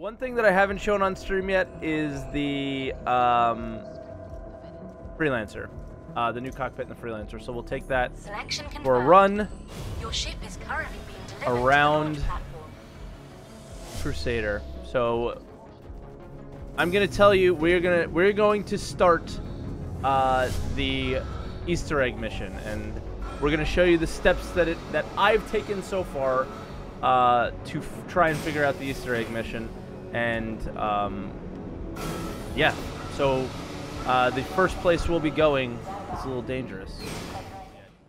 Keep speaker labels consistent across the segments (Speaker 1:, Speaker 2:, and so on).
Speaker 1: One thing that I haven't shown on stream yet is the Freelancer, the new cockpit in the Freelancer. So we'll take that for a run.
Speaker 2: Your ship is currently being delivered
Speaker 1: around
Speaker 2: to the launch platform.
Speaker 1: Crusader. So I'm gonna tell you we're going to start the Easter egg mission, and we're gonna show you the steps that I've taken so far to try and figure out the Easter egg mission. And yeah, so the first place we'll be going is a little dangerous.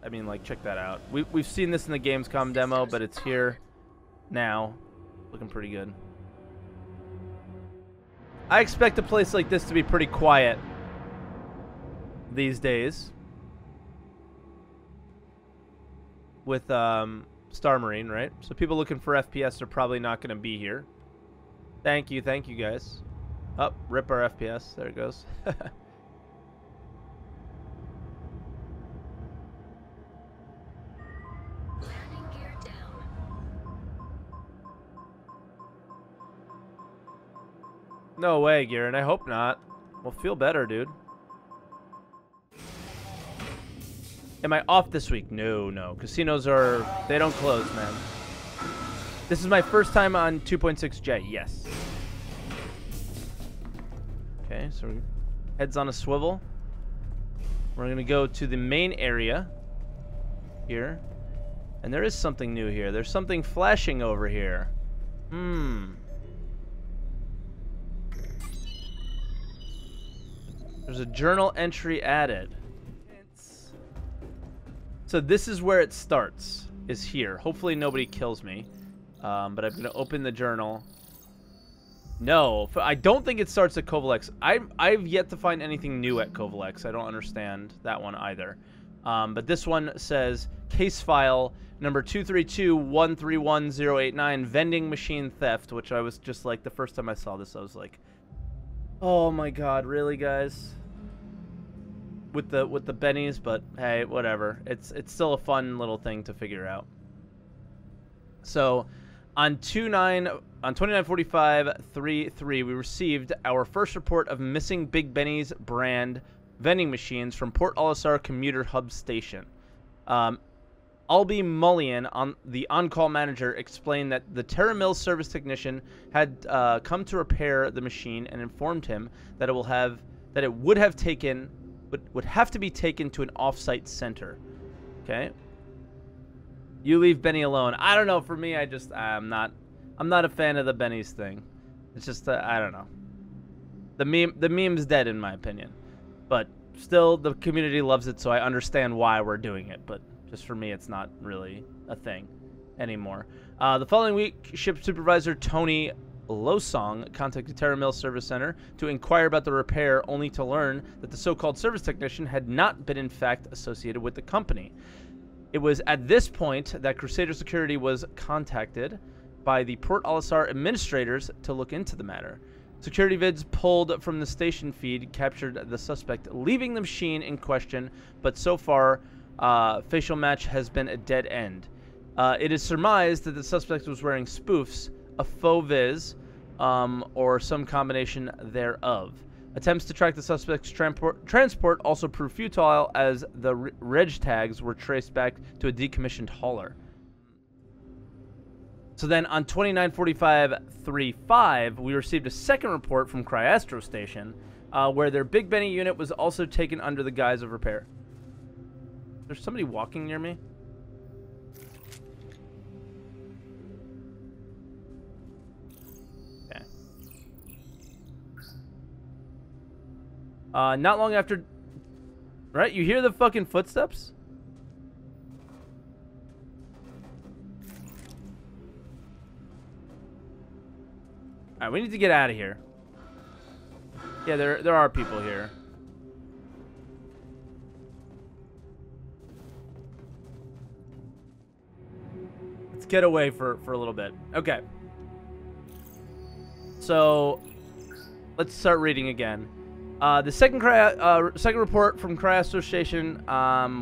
Speaker 1: I mean, like, check that out. We've seen this in the Gamescom demo, but it's here now. Looking pretty good. I expect a place like this to be pretty quiet these days with Star Marine, right? So people looking for FPS are probably not going to be here. Thank you guys. Oh, rip our FPS. There it goes.
Speaker 2: Landing gear down.
Speaker 1: No way, Garen. I hope not. We'll feel better, dude. Am I off this week? No. Casinos they don't close, man. This is my first time on 2.6J. Yes. Okay, so heads on a swivel. We're going to go to the main area here. And there is something new here. There's something flashing over here. There's a journal entry added. So this is where it starts, is here. Hopefully nobody kills me. But I'm going to open the journal. No, I don't think it starts at Covalex. I've yet to find anything new at Covalex. I don't understand that one either. But this one says, case file number 232131089, vending machine theft, which I was just like, the first time I saw this, I was like, oh my god, really, guys? With the bennies, but hey, whatever. It's still a fun little thing to figure out. So on 2945-33, we received our first report of missing Big Benny's brand vending machines from Port Olisar Commuter Hub Station. Albie Mullion, the on-call manager, explained that the Terra Mills service technician had come to repair the machine and informed him that it would have to be taken to an off-site center. Okay. You leave Benny alone. I don't know. For me, I'm not a fan of the Benny's thing. It's just I don't know. The meme's dead in my opinion, but still the community loves it, so I understand why we're doing it. But just for me, it's not really a thing anymore. The following week, ship supervisor Tony Losong contacted Terra Mills Service Center to inquire about the repair, only to learn that the so-called service technician had not been in fact associated with the company. It was at this point that Crusader Security was contacted by the Port Olisar administrators to look into the matter. Security vids pulled from the station feed captured the suspect leaving the machine in question, but so far, facial match has been a dead end. It is surmised that the suspect was wearing spoofs, a faux viz, or some combination thereof. Attempts to track the suspect's transport also proved futile, as the reg tags were traced back to a decommissioned hauler. So then on 2945-35, we received a second report from Cryastro Station, where their Big Benny unit was also taken under the guise of repair. There's somebody walking near me? Okay. Not long after... Right? You hear the fucking footsteps? Alright, we need to get out of here. Yeah, there are people here. Let's get away for a little bit. Okay. So, let's start reading again. The second report from Cryastor Station,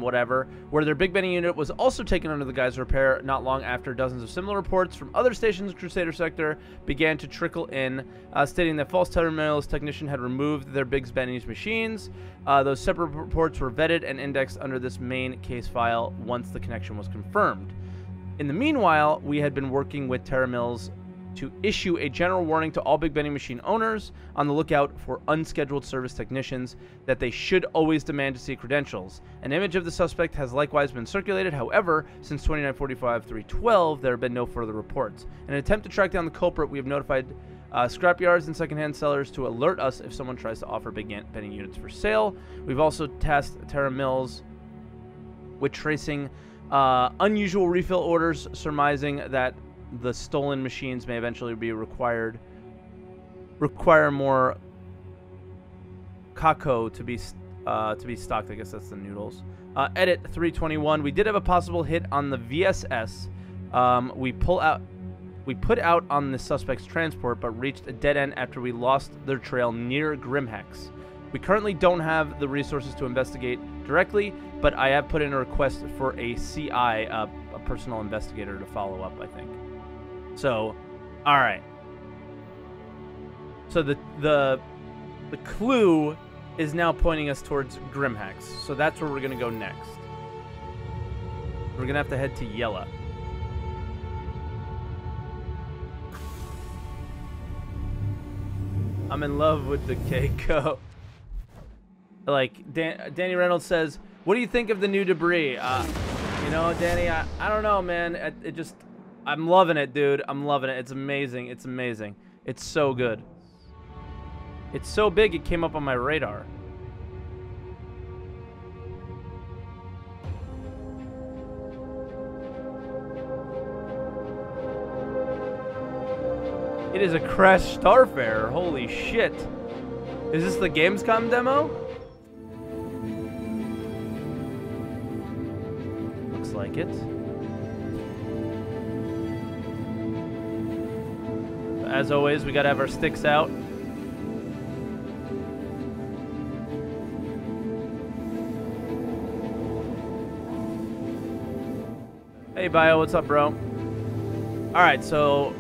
Speaker 1: whatever, where their Big Benny unit was also taken under the guise of repair not long after dozens of similar reports from other stations in Crusader Sector began to trickle in, stating that false terminals technician had removed their Big Benny's machines. Those separate reports were vetted and indexed under this main case file once the connection was confirmed. In the meanwhile, we had been working with Terra Mills to issue a general warning to all Big Benny machine owners on the lookout for unscheduled service technicians that they should always demand to see credentials. An image of the suspect has likewise been circulated. However, since 2945-312, there have been no further reports. In an attempt to track down the culprit, we have notified scrapyards and secondhand sellers to alert us if someone tries to offer Big Benny units for sale. We've also tasked Terra Mills with tracing unusual refill orders, surmising that the stolen machines may eventually be require more kako to be stocked. I guess that's the noodles. Edit 321. We did have a possible hit on the VSS. We put out on the suspect's transport, but reached a dead end after we lost their trail near Grimhex. We currently don't have the resources to investigate directly, but I have put in a request for a CI, a personal investigator, to follow up, I think. So, all right. So the clue is now pointing us towards Grimhex. So that's where we're gonna go next. We're gonna have to head to Yella. I'm in love with the Keiko. Like Danny Reynolds says, "What do you think of the new debris?" You know, Danny, I don't know, man. It just. I'm loving it, dude. I'm loving it. It's amazing. It's amazing. It's so good. It's so big it came up on my radar. It is a Crash Starfare. Holy shit. Is this the Gamescom demo? Looks like it. As always, we gotta have our sticks out. Hey, Bio, what's up, bro? Alright, so...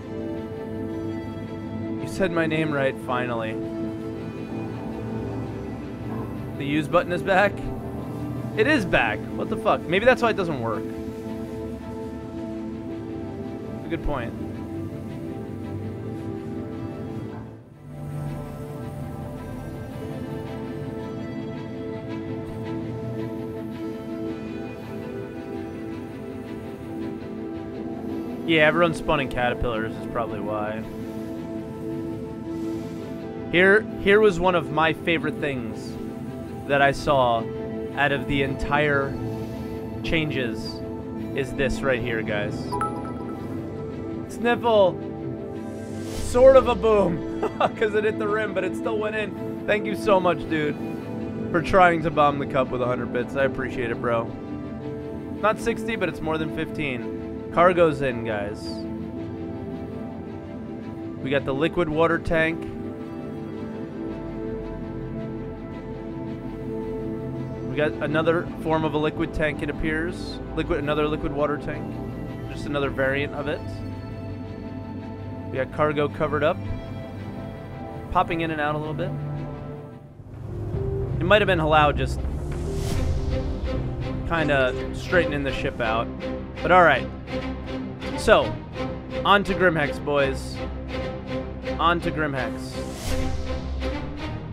Speaker 1: You said my name right, finally. The use button is back? It is back! What the fuck? Maybe that's why it doesn't work. That's a good point. Yeah, everyone's spawning caterpillars is probably why. Here was one of my favorite things that I saw out of the entire changes is this right here, guys. Sniffle! Sort of a boom, because it hit the rim, but it still went in. Thank you so much, dude, for trying to bomb the cup with 100 bits. I appreciate it, bro. Not 60, but it's more than 15. Cargo's in, guys. We got the liquid water tank. We got another form of a liquid tank, it appears. Another liquid water tank. Just another variant of it. We got cargo covered up. Popping in and out a little bit. It might have been Halal just kind of straightening the ship out. But alright. So, on to Grimhex, boys. On to Grimhex.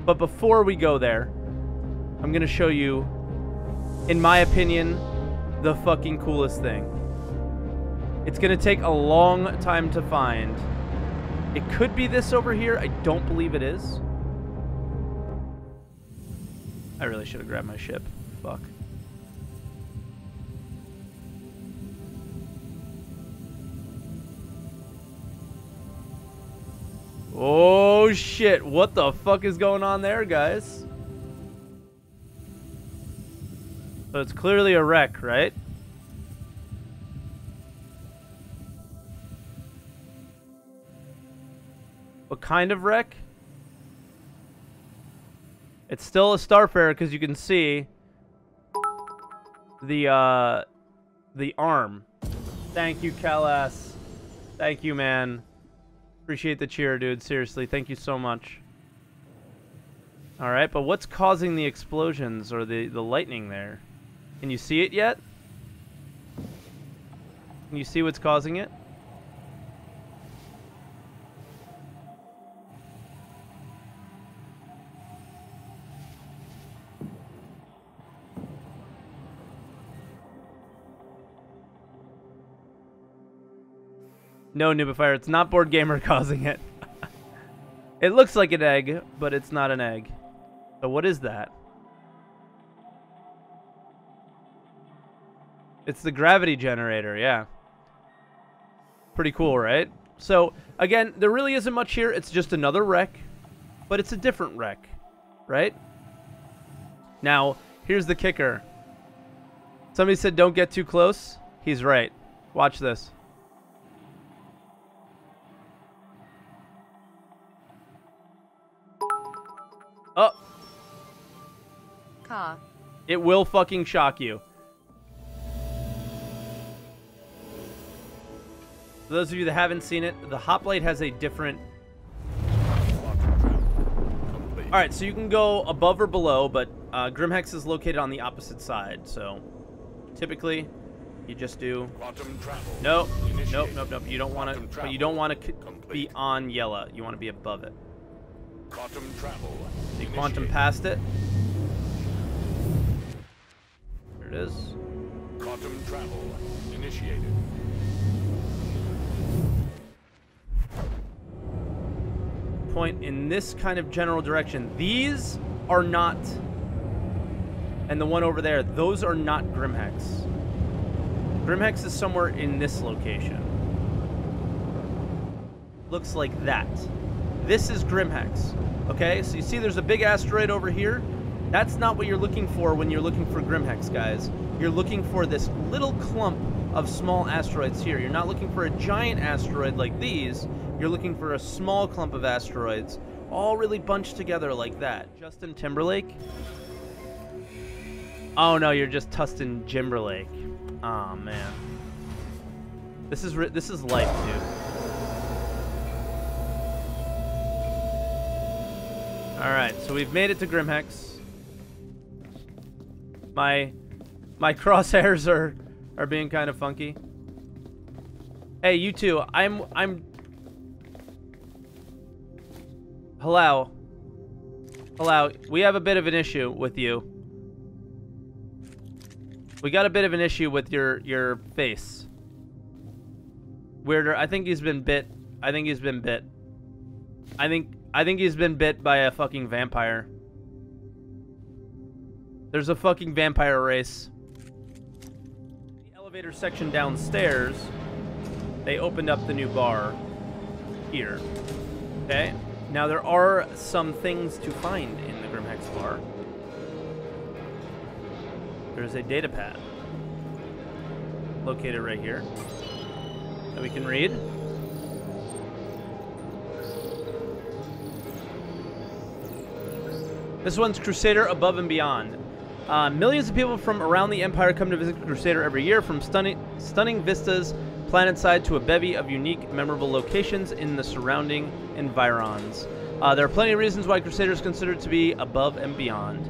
Speaker 1: But before we go there, I'm going to show you, in my opinion, the fucking coolest thing. It's going to take a long time to find. It could be this over here. I don't believe it is. I really should have grabbed my ship. Fuck. Oh shit, what the fuck is going on there, guys? So it's clearly a wreck, right? What kind of wreck? It's still a Starfarer because you can see the arm. Thank you, Kalas. Thank you, man. Appreciate the cheer, dude. Seriously, thank you so much. All right, but what's causing the explosions or the lightning there? Can you see it yet? Can you see what's causing it? No, Nubifier, it's not Board Gamer causing it. It looks like an egg, but it's not an egg. So what is that? It's the gravity generator, yeah. Pretty cool, right? So, again, there really isn't much here. It's just another wreck, but it's a different wreck, right? Now, here's the kicker. Somebody said don't get too close. He's right. Watch this. Oh.
Speaker 3: Car.
Speaker 1: It will fucking shock you. For those of you that haven't seen it, the Hoplite has a different... Alright, so you can go above or below, but Grimhex is located on the opposite side, so typically you just do... Nope. You don't want to, but you don't want to be on Yella. You want to be above it.
Speaker 4: Quantum travel.
Speaker 1: You quantum past it. There it is.
Speaker 4: Quantum travel initiated.
Speaker 1: Point in this kind of general direction. These are not, and the one over there, those are not Grimhex. Grimhex is somewhere in this location. Looks like that. This is Grimhex. Okay, so you see there's a big asteroid over here. That's not what you're looking for when you're looking for Grimhex, guys. You're looking for this little clump of small asteroids here. You're not looking for a giant asteroid like these. You're looking for a small clump of asteroids, all really bunched together like that. Justin Timberlake? Oh no, you're just Tustin Timberlake. Oh man. This is life, dude. Alright, so we've made it to Grimhex. My crosshairs are being kind of funky. Hey, you two, Hello. Hello. We have a bit of an issue with you. We got a bit of an issue with your face. Weirder. I think he's been bit. I think he's been bit. I think he's been bit by a fucking vampire. There's a fucking vampire race. The elevator section downstairs, they opened up the new bar here. Okay? Now, there are some things to find in the Grimhex bar. There's a data pad located right here that we can read. This one's Crusader Above and Beyond. Millions of people from around the Empire come to visit Crusader every year, from stunning vistas planetside to a bevy of unique, memorable locations in the surrounding environs. There are plenty of reasons why Crusader is considered to be above and beyond.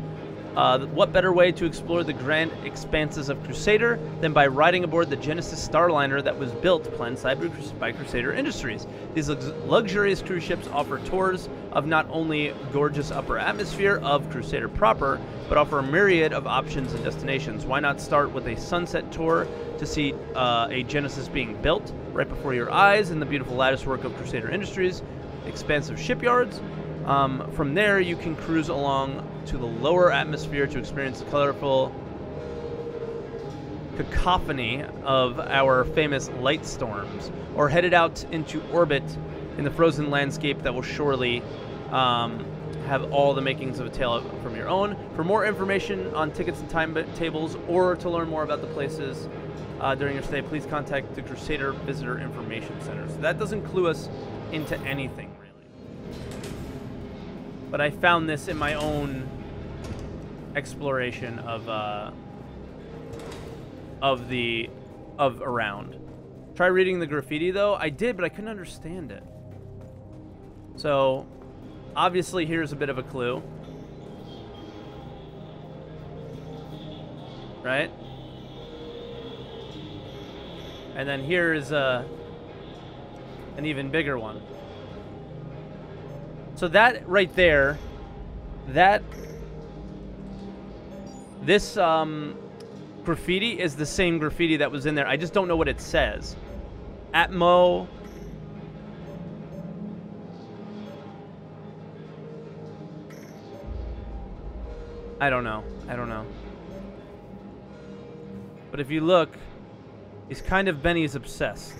Speaker 1: What better way to explore the grand expanses of Crusader than by riding aboard the Genesis Starliner that was built planetside by Crusader Industries? These luxurious cruise ships offer tours of not only gorgeous upper atmosphere of Crusader proper, but offer a myriad of options and destinations. Why not start with a sunset tour to see a Genesis being built right before your eyes in the beautiful lattice work of Crusader Industries, expansive shipyards. From there, you can cruise along to the lower atmosphere to experience the colorful cacophony of our famous light storms, or headed out into orbit in the frozen landscape that will surely have all the makings of a tale from your own. For more information on tickets and timetables, or to learn more about the places during your stay, please contact the Crusader Visitor Information Center. So that doesn't clue us into anything, really. But I found this in my own exploration of around. Try reading the graffiti though. I did, but I couldn't understand it. So, obviously, here's a bit of a clue, right? And then here's an even bigger one. So that right there, this graffiti is the same graffiti that was in there. I just don't know what it says. Atmo. I don't know. But if you look, he's kind of Benny's obsessed.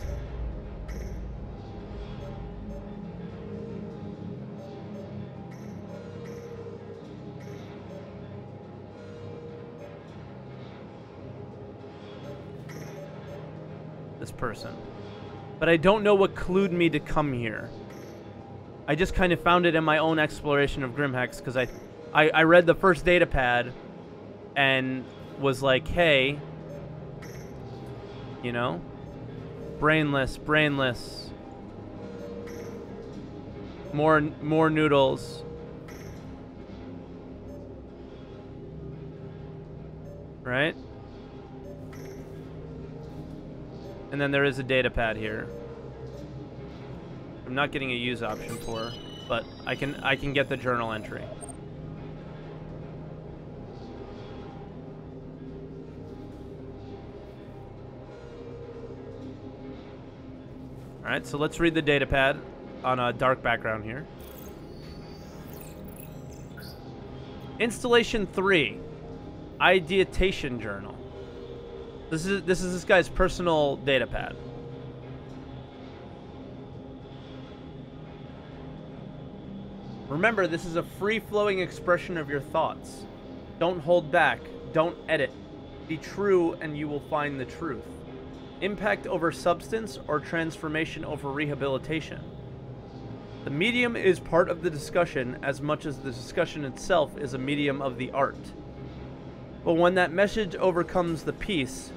Speaker 1: This person. But I don't know what clued me to come here. I just kind of found it in my own exploration of Grimhex because I read the first data pad and was like, hey, you know, brainless, more noodles, right? And then there is a data pad here. I'm not getting a use option for, but I can get the journal entry. All right, so let's read the data pad on a dark background here. Installation 3, Ideation Journal. This is this guy's personal data pad. Remember, this is a free-flowing expression of your thoughts. Don't hold back. Don't edit. Be true and you will find the truth. Impact over substance or transformation over rehabilitation. The medium is part of the discussion as much as the discussion itself is a medium of the art. But when that message overcomes the piece,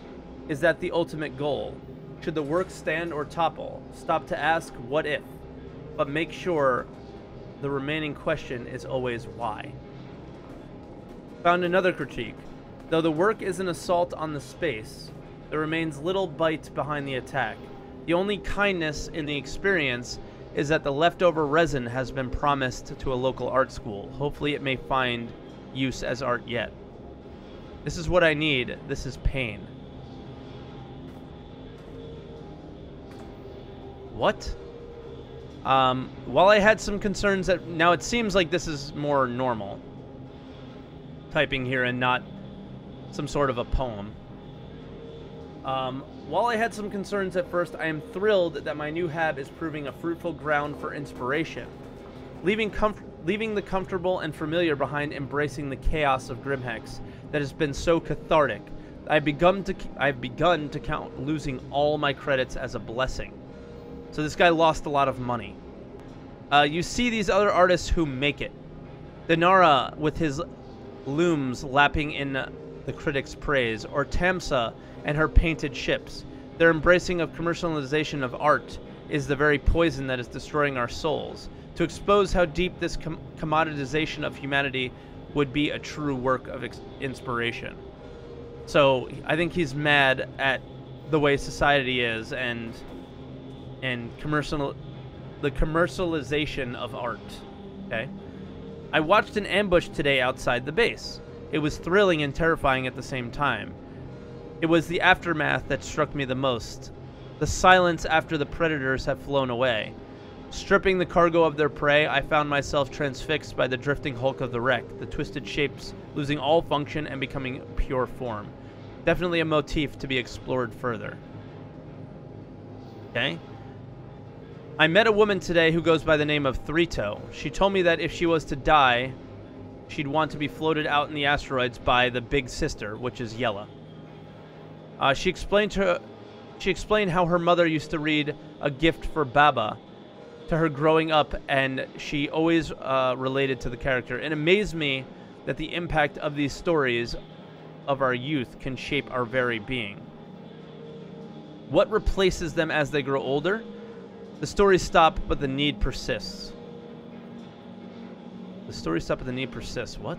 Speaker 1: is that the ultimate goal? Should the work stand or topple? Stop to ask what if, but make sure the remaining question is always why. Found another critique. Though the work is an assault on the space, there remains little bite behind the attack. The only kindness in the experience is that the leftover resin has been promised to a local art school. Hopefully it may find use as art yet. This is what I need. This is pain. What? While I had some concerns that... Now it seems like this is more normal. Typing here and not some sort of a poem. While I had some concerns at first, I am thrilled that my new hab is proving a fruitful ground for inspiration. Leaving the comfortable and familiar behind, embracing the chaos of Grimhex that has been so cathartic, I've begun to count losing all my credits as a blessing. So this guy lost a lot of money. You see these other artists who make it. Dinara with his looms lapping in the critics' praise, or Tamsa and her painted ships. Their embracing of commercialization of art is the very poison that is destroying our souls. To expose how deep this commoditization of humanity would be a true work of inspiration. So I think he's mad at the way society is and the commercialization of art. Okay. I watched an ambush today outside the base. It was thrilling and terrifying at the same time. It was the aftermath that struck me the most. The silence after the predators have flown away. Stripping the cargo of their prey, I found myself transfixed by the drifting hulk of the wreck, the twisted shapes losing all function and becoming pure form. Definitely a motif to be explored further. Okay. I met a woman today who goes by the name of Thrito. She told me that if she was to die, she'd want to be floated out in the asteroids by the Big Sister, which is Yella. She explained how her mother used to read A Gift for Baba to her growing up, and she always related to the character. It amazed me that the impact of these stories of our youth can shape our very being. What replaces them as they grow older? The stories stop, but the need persists. The stories stop, but the need persists. What?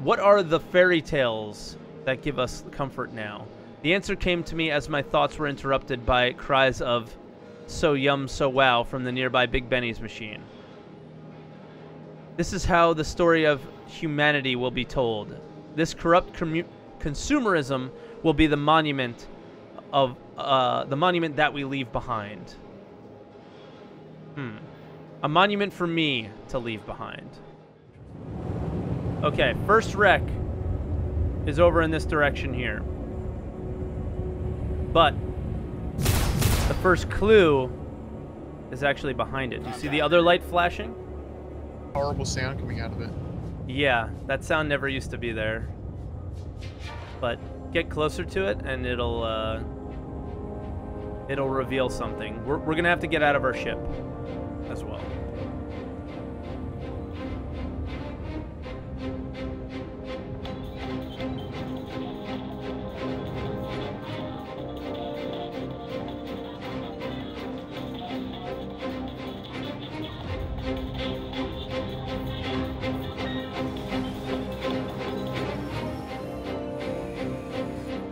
Speaker 1: What are the fairy tales that give us comfort now? The answer came to me as my thoughts were interrupted by cries of "So yum, so wow" from the nearby Big Benny's machine. This is how the story of humanity will be told. This corrupt consumerism will be the monument of the monument that we leave behind. A monument for me to leave behind. Okay, first wreck is over in this direction here. But the first clue is actually behind it. Do you see the other light flashing?
Speaker 3: Horrible sound coming out of it.
Speaker 1: Yeah, that sound never used to be there. But get closer to it and it'll reveal something. We're gonna have to get out of our ship as well.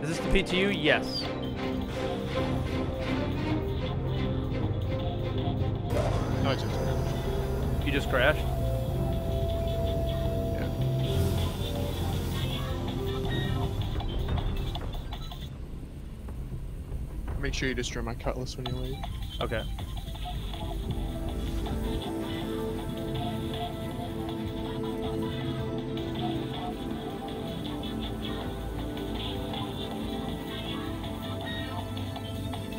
Speaker 1: Is this the PTU? Yes.
Speaker 3: No, I just
Speaker 1: You just crashed?
Speaker 3: yeah. Make sure you destroy my cutlass when you leave.
Speaker 1: Okay.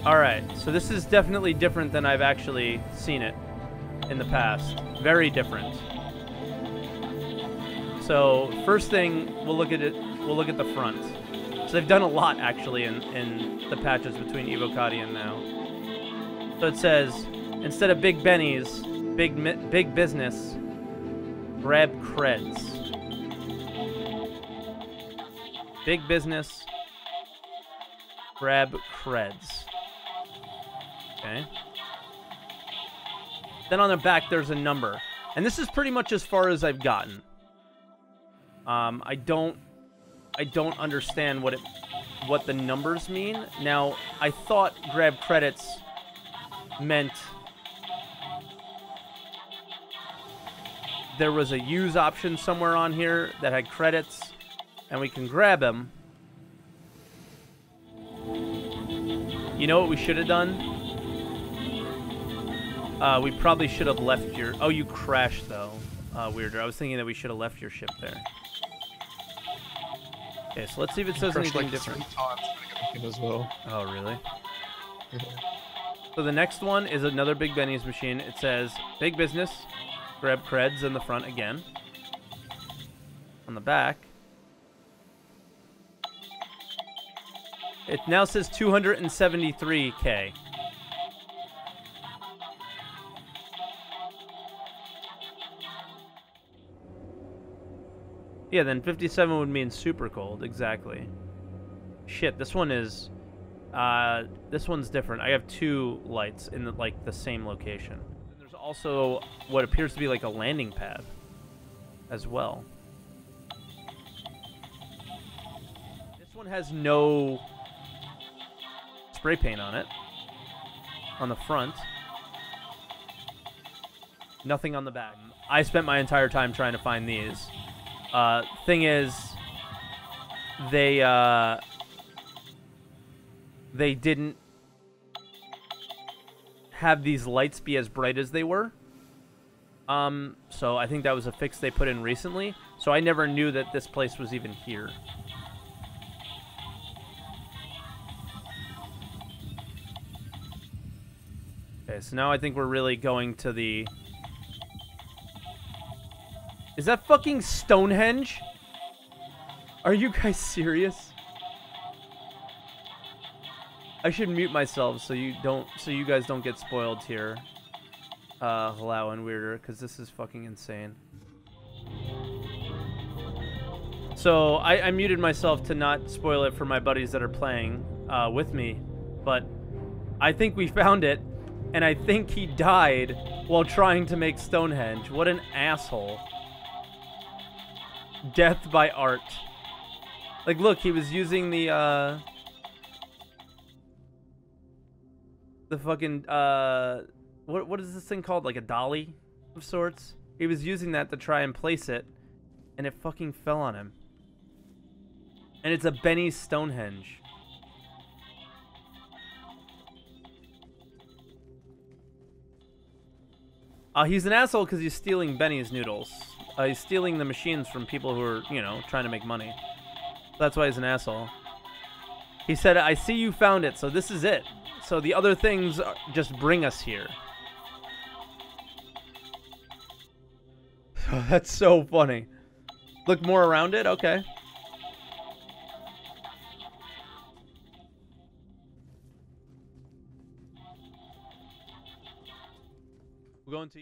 Speaker 1: Alright, so this is definitely different than I've actually seen it in the past. Very different. So, first thing, we'll look at the front. So they've done a lot, actually, in the patches between Evocati and now. So it says, instead of Big Benny's, big business, grab creds. Big business, grab creds. Okay. Then on the back, there's a number. And this is pretty much as far as I've gotten. I don't understand what the numbers mean. Now, I thought grab credits meant there was a use option somewhere on here that had credits, and we can grab them. You know what we should have done? We probably should have left your... Oh, you crashed, though. Weirder. I was thinking that we should have left your ship there. Okay, so let's see if it says anything different.
Speaker 3: 3 times as well.
Speaker 1: Oh, really? So the next one is another Big Benny's machine. It says, big business, grab creds in the front again. On the back, it now says 273K. Yeah, then 57 would mean super cold, exactly. Shit, this one is... this one's different. I have 2 lights in the same location. And there's also what appears to be like a landing pad as well. This one has no spray paint on it. On the front. Nothing on the back. I spent my entire time trying to find these. Thing is, they didn't have these lights be as bright as they were. So I think that was a fix they put in recently. So I never knew that this place was even here. Okay, so now I think we're really going to the... Is that fucking Stonehenge? Are you guys serious? I should mute myself so you guys don't get spoiled here. Halal and Weirder, because this is fucking insane. So I muted myself to not spoil it for my buddies that are playing with me, but I think we found it, and I think he died while trying to make Stonehenge. What an asshole. Death by art. Like, look, he was using the fucking, what is this thing called? Like a dolly of sorts? He was using that to try and place it, and it fucking fell on him. And it's a Benny Stonehenge. He's an asshole because he's stealing Benny's noodles. He's stealing the machines from people who are, you know, trying to make money. That's why he's an asshole. He said, I see you found it, so this is it. So the other things just bring us here. That's so funny. Look more around it? Okay. We're going to...